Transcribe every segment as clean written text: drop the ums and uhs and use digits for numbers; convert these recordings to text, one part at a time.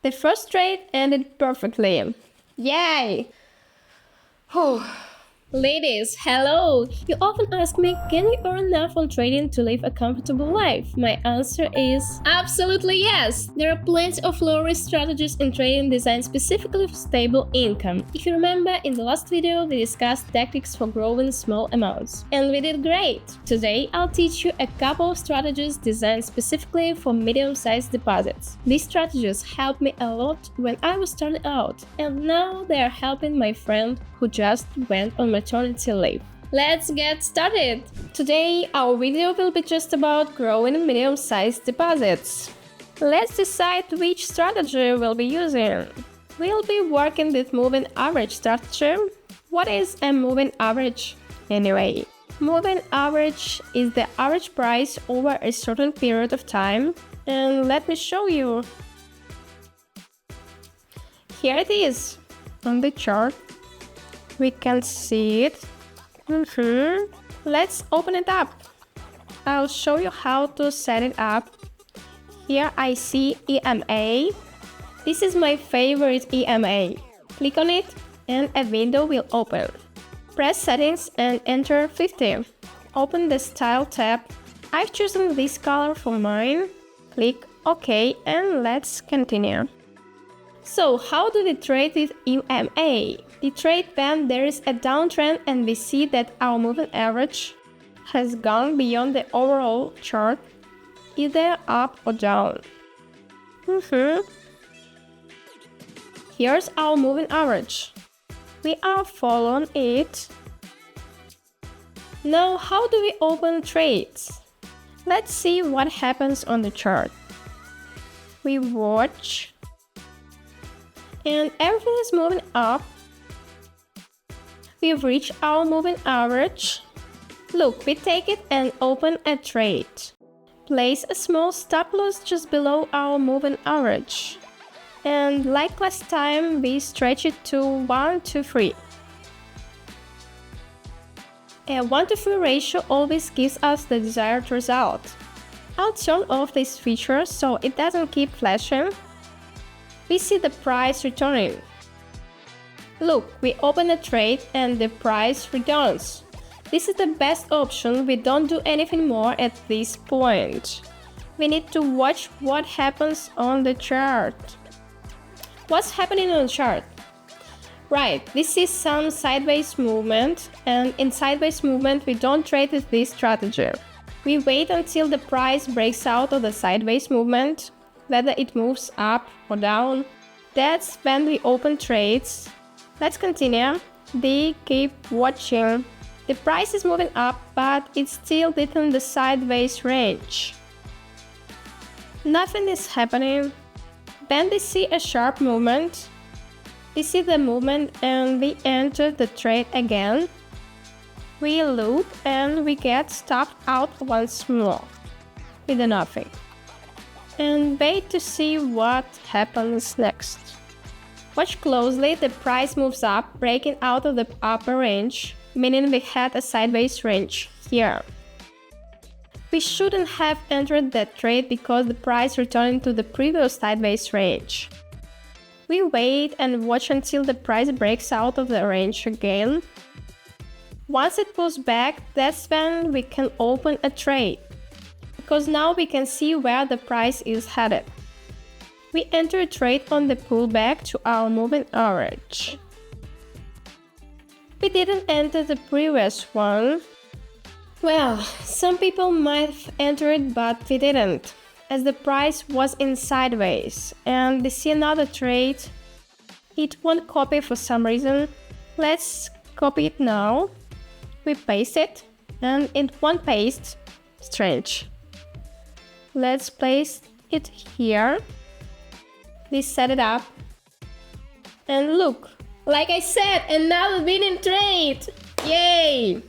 The first trade ended perfectly. Yay! Whew. Ladies, hello! You often ask me, can you earn enough on trading to live a comfortable life? My answer is absolutely yes! There are plenty of low-risk strategies in trading designed specifically for stable income. If you remember, in the last video we discussed tactics for growing small amounts. And we did great! Today I'll teach you a couple of strategies designed specifically for medium-sized deposits. These strategies helped me a lot when I was starting out, and now they are helping my friend who just went on maternity leave. Let's get started! Today our video will be just about growing medium-sized deposits. Let's decide which strategy we'll be using. We'll be working with moving average strategy. What is a moving average anyway? Moving average is the average price over a certain period of time, and let me show you. Here it is on the chart. We can see it. Let's open it up. I'll show you how to set it up. Here I see EMA. This is my favorite EMA. Click on it and a window will open. Press settings and enter 50. Open the style tab. I've chosen this color for mine. Click OK and let's continue. So how do we trade with EMA? We trade when there is a downtrend and we see that our moving average has gone beyond the overall chart, either up or down. Here's our moving average. We are following it. Now how do we open trades? Let's see what happens on the chart. We watch, and everything is moving up. We've reached our moving average. Look, we take it and open a trade. Place a small stop loss just below our moving average. And like last time, we stretch it to 1-to-3. A 1-to-3 ratio always gives us the desired result. I'll turn off this feature so it doesn't keep flashing. We see the price returning. Look, we open a trade and the price returns. This is the best option. We don't do anything more at this point. We need to watch what happens on the chart. What's happening on the chart? Right, we see some sideways movement, and in sideways movement we don't trade with this strategy. We wait until the price breaks out of the sideways movement, whether it moves up or down. That's when we open trades. Let's continue. We keep watching. The price is moving up, but it's still within the sideways range. Nothing is happening. Then we see a sharp movement. We see the movement and we enter the trade again. We look and we get stopped out once more with nothing. And wait to see what happens next. Watch closely. The price moves up, breaking out of the upper range, meaning we had a sideways range here. We shouldn't have entered that trade because the price returned to the previous sideways range. We wait and watch until the price breaks out of the range again. Once it pulls back, that's when we can open a trade, because now we can see where the price is headed. We enter a trade on the pullback to our moving average. We didn't enter the previous one. Well, some people might have entered, but we didn't, as the price was in sideways, and we see another trade. It won't copy for some reason. Let's copy it now. We paste it, and it won't paste. Strange. Let's place it here. We set it up. And look, like I said, another winning trade! Yay!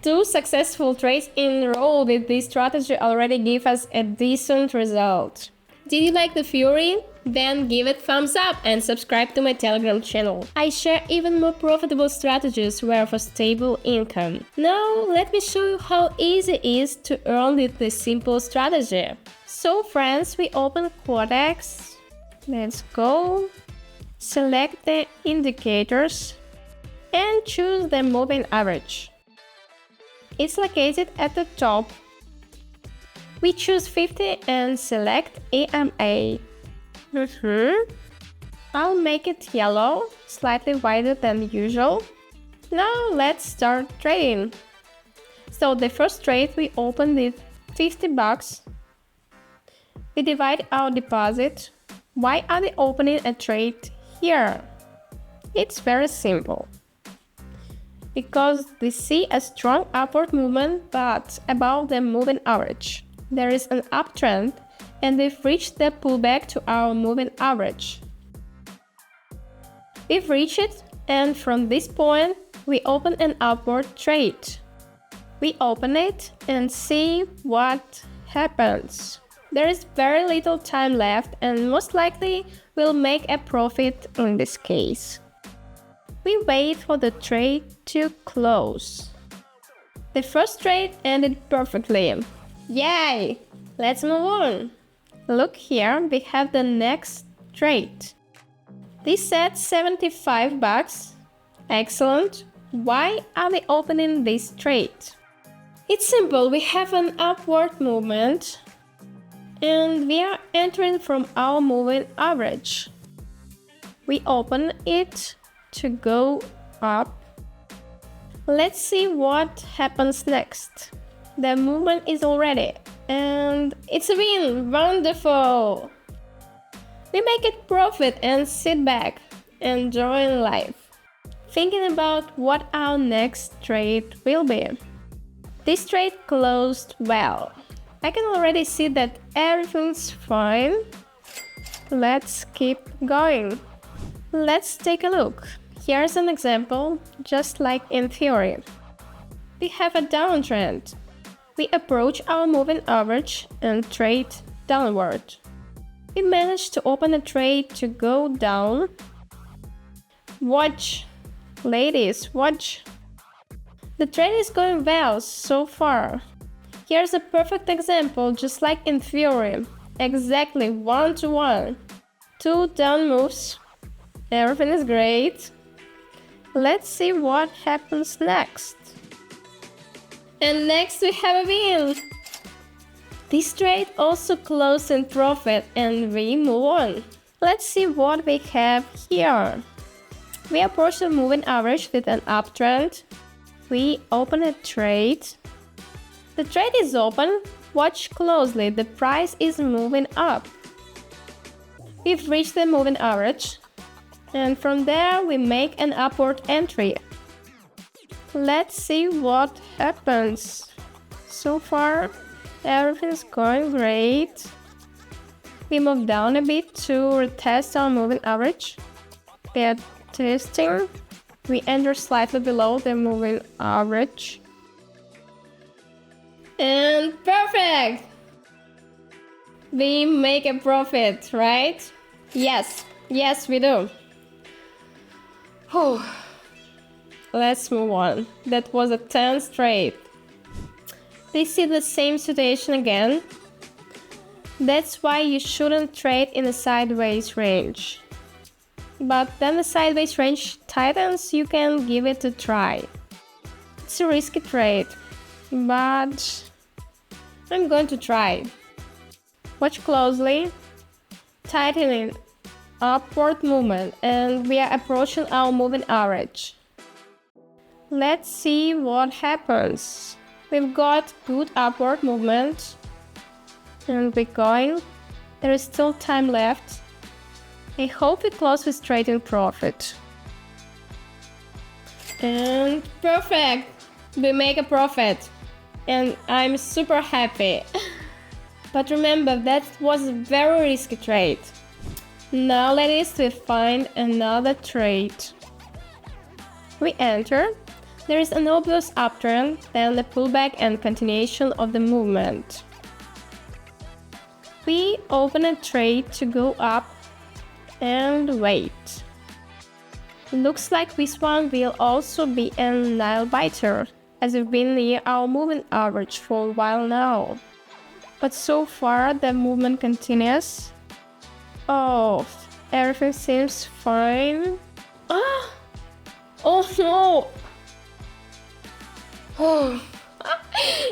2 successful trades in a row with this strategy already give us a decent result. Did you like the theory? Then give it thumbs up and subscribe to my Telegram channel. I share even more profitable strategies where for stable income. Now let me show you how easy it is to earn with this simple strategy. So friends, we open Quotex. Let's go. Select the indicators and choose the moving average. It's located at the top. We choose 50 and select EMA. I'll make it yellow, slightly wider than usual. Now let's start trading. So the first trade we open with $50. We divide our deposit. Why are we opening a trade here? It's very simple. Because we see a strong upward movement but above the moving average. There is an uptrend and we've reached the pullback to our moving average. We've reached it, and from this point we open an upward trade. We open it and see what happens. There is very little time left and most likely we'll make a profit in this case. We wait for the trade to close. The first trade ended perfectly. Yay! Let's move on. Look here, we have the next trade. This set $75. Excellent. Why are we opening this trade? It's simple, we have an upward movement and we are entering from our moving average. We open it to go up. Let's see what happens next. The movement is already and it's a win. Wonderful! We make it profit and sit back, enjoying life, thinking about what our next trade will be. This trade closed well. I can already see that everything's fine. Let's keep going. Let's take a look. Here's an example, just like in theory. We have a downtrend. We approach our moving average and trade downward. We managed to open a trade to go down. Watch, ladies, watch. The trade is going well so far. Here's a perfect example, just like in theory. Exactly 1-to-1. 2 down moves. Everything is great. Let's see what happens next. And next we have a win. This trade also closed in profit and we move on. Let's see what we have here. We approach the moving average with an uptrend. We open a trade. The trade is open. Watch closely, the price is moving up. We've reached the moving average. And from there we make an upward entry. Let's see what happens. So far, everything's going great. We move down a bit to retest our moving average. We are testing. We enter slightly below the moving average. And perfect! We make a profit, right? Yes, we do. Whew. Let's move on. That was a tense trade. We see the same situation again. That's why you shouldn't trade in a sideways range. But then the sideways range tightens, you can give it a try. It's a risky trade, but I'm going to try. Watch closely. Tightening, upward movement, and we are approaching our moving average. Let's see what happens. We've got good upward movement and we're going. There is still time left. I hope we close with trading profit. And perfect! We make a profit and I'm super happy. But remember, that was a very risky trade. Now ladies, we find another trade. We enter. There is an obvious uptrend, then the pullback and continuation of the movement. We open a trade to go up and wait. Looks like this one will also be a nail biter, as we've been near our moving average for a while now. But so far the movement continues. Oh, everything seems fine. Ah! Oh no! Oh,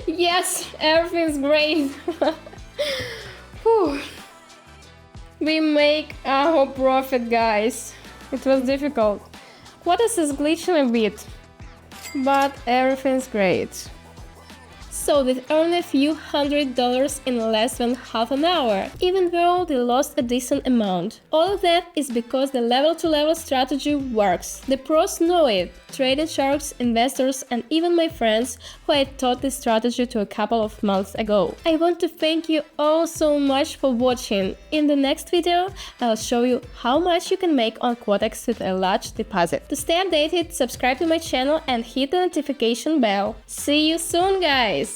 yes, everything's great. Whew. We make our profit, guys. It was difficult. What is this glitching a bit? But everything's great. So they earned a few $100 in less than half an hour, even though they lost a decent amount. All of that is because the level-to-level strategy works. The pros know it, trading sharks, investors, and even my friends who I taught this strategy to a couple of months ago. I want to thank you all so much for watching. In the next video, I'll show you how much you can make on Quotex with a large deposit. To stay updated, subscribe to my channel and hit the notification bell. See you soon, guys!